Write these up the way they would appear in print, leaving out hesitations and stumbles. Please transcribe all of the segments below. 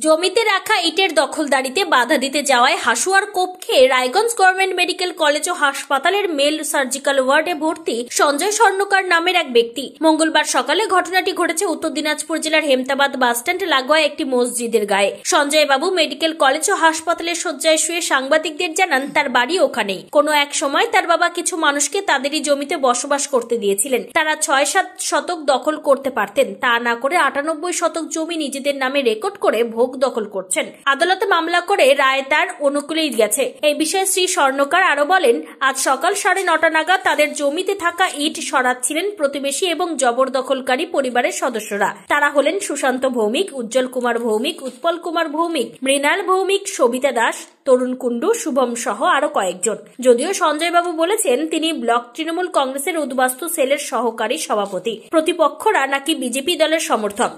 জমিতে রাখা ইটের দখলদারিতে বাধা দিতে যাওয়ায় হাসুয়ার কোপ খেয়ে রায়গঞ্জ গভর্নমেন্ট মেডিকেল কলেজ ও হাসপাতালের মেল সার্জিক্যাল ওয়ার্ডে ভর্তি সঞ্জয় স্বর্ণকার নামের এক ব্যক্তি। মঙ্গলবার সকালে ঘটনাটি ঘটেছে উত্তর দিনাজপুর জেলার হেমতাবাদ বাসস্ট্যান্ড লাগোয়া একটি মসজিদের গায়ে। সঞ্জয় বাবু মেডিকেল কলেজ ও হাসপাতালের শয্যায় শুয়ে সাংবাদিকদের জানান তার বাড়ি ওখানেই। কোনো এক সময় তার বাবা কিছু মানুষকে তাদেরই জমিতে বসবাস করতে দিয়েছিলেন। তারা ৬-৭ শতক দখল করতে পারতেন, তা না করে ৯৮ শতক জমি নিজেদের নামে রেকর্ড করে ভোগ দখল করছেন। আদালতে মামলা করে রায় তার অনুকূলেই গেছে। এই বিষয়ে শ্রী স্বর্ণকার আরো বলেন, আজ সকাল ৯:৩০ নাগাদ তাদের জমিতে থাকা ইট সরাচ্ছিলেন প্রতিবেশী এবং জবরদখলকারী পরিবারের সদস্যরা। তারা হলেন সুশান্ত ভৌমিক, উজ্জ্বল কুমার ভৌমিক, উৎপল কুমার ভৌমিক, মৃণাল ভৌমিক, সবিতা দাস, তরুণ কুণ্ডু, শুভম সহ আরো কয়েকজন। যদিও সঞ্জয় বাবু বলেছেন তিনি ব্লক তৃণমূল কংগ্রেসের উদ্বাস্তু সেলের সহকারী সভাপতি, প্রতিপক্ষরা নাকি বিজেপি দলের সমর্থক।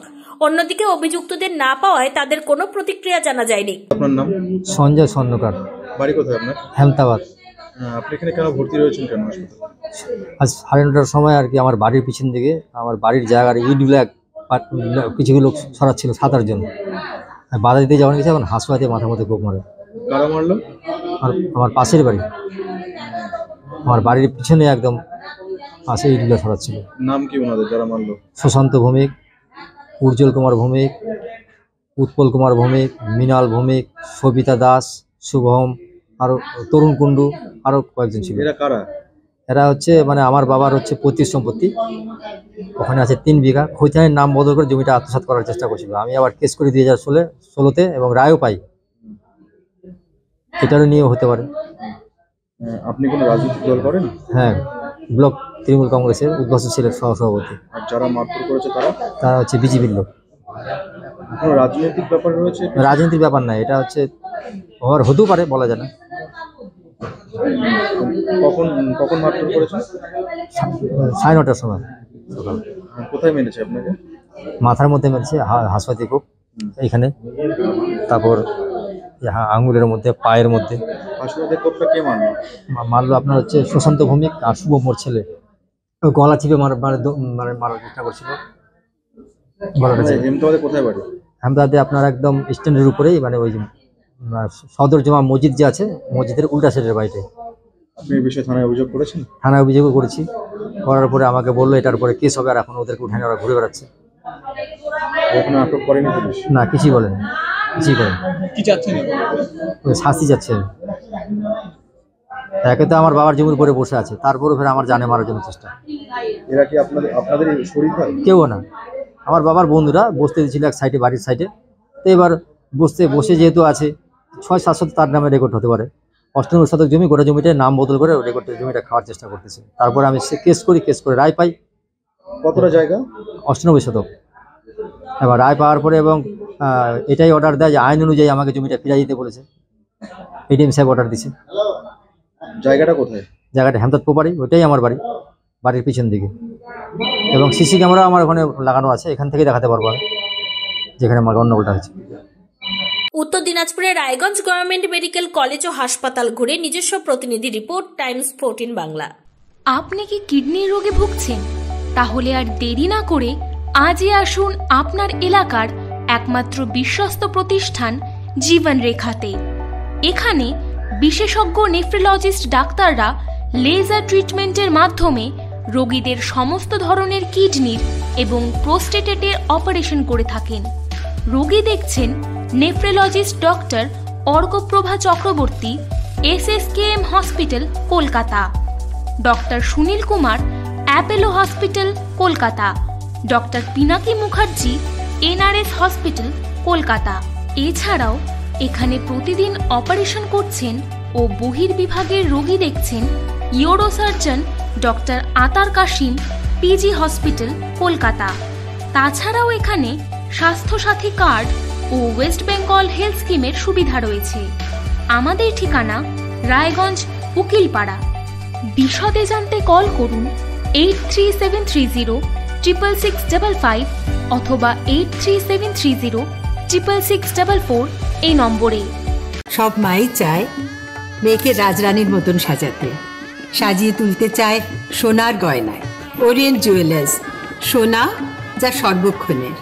অন্যদিকে অভিযুক্তদের না পাওয়ায় তাদের কোনো প্রতিক্রিয়া জানা যায়নি। আপনার নাম? সঞ্জয় স্বর্ণকার। বাড়ি কোথায় আপনার? হেমতাবাদ। আপনি এখানে কেন ভর্তি রয়েছেন, কেন হাসপাতালে? আজ ৯:৩০টার সময় আর কি আমার বাড়ির পিছন দিকে আমার বাড়ির জায়গার ইটগুলো কিছুগুলো সরাচ্ছিল ৭-৮ জন। বাধা দিতে যাওয়ার গেছে, এখন হাসপাতালে মাথার মধ্যে কোপ মারে। কারা মারলো? আমার পাশের বাড়ি, আমার বাড়ির পিছনে একদম পাশে ইটগুলো সরাচ্ছিল। নাম কি ওনাদের যারা মারলো? সুশান্ত ভৌমিক, উজ্জ্বল কুমার ভৌমিক, উৎপল কুমার ভৌমিক, মৃণাল ভৌমিক, সবিতা দাস, শুভম, আরো তরুণ কুণ্ডু, আরো কয়েকজন ছিল। এরা কারা? এরা হচ্ছে মানে আমার বাবার হচ্ছে পৈতৃক সম্পত্তি, ওখানে আছে ৩ বিঘা। খৈতানের নাম বদল করে জমিটা আত্মসাৎ করার চেষ্টা করছিল। আমি আবার কেস করি ২০১৬-তে এবং রায়ও পাই। এটারও নিয়ে হতে পারে। আপনি কোনো রাজনৈতিক দল করেন? হ্যাঁ, ব্লক তৃণমূল কংগ্রেসের উদ্বাস্তু সেলের সহসভাপতি। আর যারা মারধর করেছে তারা হচ্ছে বিজেপির লোক। কোনো রাজনৈতিক ব্যাপার রয়েছে? রাজনীতির ব্যাপার না, এটা হচ্ছে হতেও পারে, বলা যায় না। কখন মারধর করেছে? ৯:৩০টার সময়। কোথায় মেরেছে আপনাকে? মাথার মধ্যে মেরেছে, হাসপাতালে কোপ এইখানে, তারপর আঙুলের মধ্যে, পায়ের মধ্যে। হাসপাতালে কোপটা কে মারলো? মারলো আপনার হচ্ছে সুশান্ত ভৌমিক আর শুভম, মোর ছেলে। গলা চিপে মারার চেষ্টা করছিল। হেমতাবাদে কোথায় বাড়ি? হেমতাবাদে আপনার একদম স্ট্যান্ডের উপরেই, মানে ওই সদর জমা মসজিদ যে আছে, মসজিদের উল্টা সাইডের বাড়িতে। আপনি এই বিষয়ে থানায় অভিযোগ করেছেন? থানায় অভিযোগও করেছি। করার পরে আমাকে বললো এটার উপরে কেস হবে, আর এখন ওদেরকে উঠানে ওরা ঘুরে বেড়াচ্ছে। ওখানে আটক করেনি পুলিশ? না, কিছুই বলেন, কিছুই করেন। কি চাচ্ছেন? শাস্তি যাচ্ছে। একে তো আমার বাবার জমির উপরে বসে আছে, তারপরে ফের আমার জানে মারার জন্য চেষ্টা। এরা কি আপনাদের শরীর হয়? কেউ না, আমার বাবার বন্ধুরা বসতে দিয়েছিল এক সাইডে, বাড়ির সাইডে। তো এবার বসে যেহেতু আছে, ৬-৭ শতক তার নামে রেকর্ড হতে পারে। ৯৮ শতক জমি, গোটা জমিটার নাম বদল করে রেকর্ডের জমিটা খাওয়ার চেষ্টা করতেছে। তারপরে আমি কেস করে রায় পাই। কতটা জায়গা? ৯৮ শতক। এবার রায় পাওয়ার পরে এবং এটাই অর্ডার দেয় যে আইন অনুযায়ী আমাকে জমিটা ফিরিয়ে দিতে বলেছে। এডিএম সাহেব অর্ডার দিচ্ছে। জায়গাটা কোথায়? জায়গাটা হেমতাবাদ পোপাড়ি, ওইটাই আমার বাড়ির পিছন দিকে। এবং সিসি ক্যামেরা আমার ওখানে লাগানো আছে, এখান থেকে দেখাতে পারবো আমি যেখানে আমার গন্ডগোলটা হয়েছে। উত্তর দিনাজপুরের রায়গঞ্জ গভর্নমেন্ট মেডিকেল কলেজ ও হাসপাতাল ঘুরে নিজস্ব প্রতিনিধি রিপোর্ট, টাইমস 14 বাংলা। আপনি কি কিডনির রোগে ভুগছেন? তাহলে আর দেরি না করে আজই আসুন আপনার এলাকার একমাত্র বিশ্বস্ত প্রতিষ্ঠান জীবন রেখাতে। এখানে বিশেষজ্ঞ নেফ্রোলজিস্ট ডাক্তাররা লেজার ট্রিটমেন্টের মাধ্যমে রোগীদের সমস্ত ধরনের কিডনির এবং প্রোস্টেটের অপারেশন করে থাকেন। রোগী দেখছেন nephrologist doctor Arkaprava Chakraborty, SSKM hospital, Kolkata. Doctor Sunil Kumar, Apollo hospital, Kolkata. Doctor Pinaki Mukherjee, NRS hospital, Kolkata. এছাড়াও এখানে প্রতিদিন অপারেশন করছেন ও বহির্বিভাগের রোগী দেখছেন ইউরোসার্জন ডক্টর আতার কাশিম, PG হসপিটাল, কলকাতা। তাছাড়াও এখানে স্বাস্থ্যসাথী কার্ড ও ওয়েস্ট বেঙ্গল হেলথ স্কিমের সুবিধা রয়েছে। আমাদের ঠিকানা রায়গঞ্জ, উকিলপাড়া। বিশদে জানতে কল করুন 8373066655 অথবা 8373066644 এই নম্বরে। সব মাই চায় মেয়েকে রাজরানীর মতন সাজাতে, সাজিয়ে তুলতে চায় সোনার গয়নায়। ওরিয়েন্ট জুয়েলার্স, সোনা যা সর্বক্ষণের।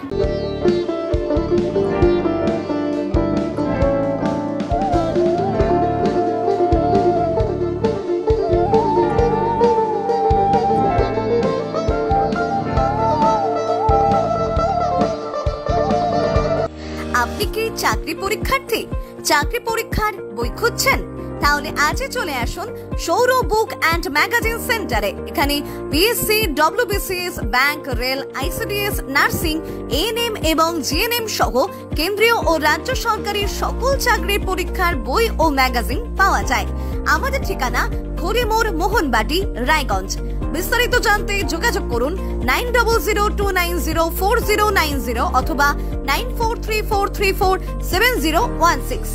আপনি কি চাকরি পরীক্ষার্থী? চাকরি পরীক্ষার বই খুঁজছেন? তাহলে আজই চলে আসুন সৌর বুক অ্যান্ড ম্যাগাজিন সেন্টারে। এখানে BSc, WBCS, bank, rail, ICDS, nursing, ANM এবং জিএনএম সহ কেন্দ্রীয় ও রাজ্য সরকারের সকল চাকরির পরীক্ষার বই ও ম্যাগাজিন পাওয়া যায়। আমাদের ঠিকানা খড়িমোড়, মোহনবাটি, রায়গঞ্জ। বিস্তারিত জানতে যোগাযোগ করুন 9002904090 অথবা 9434347016।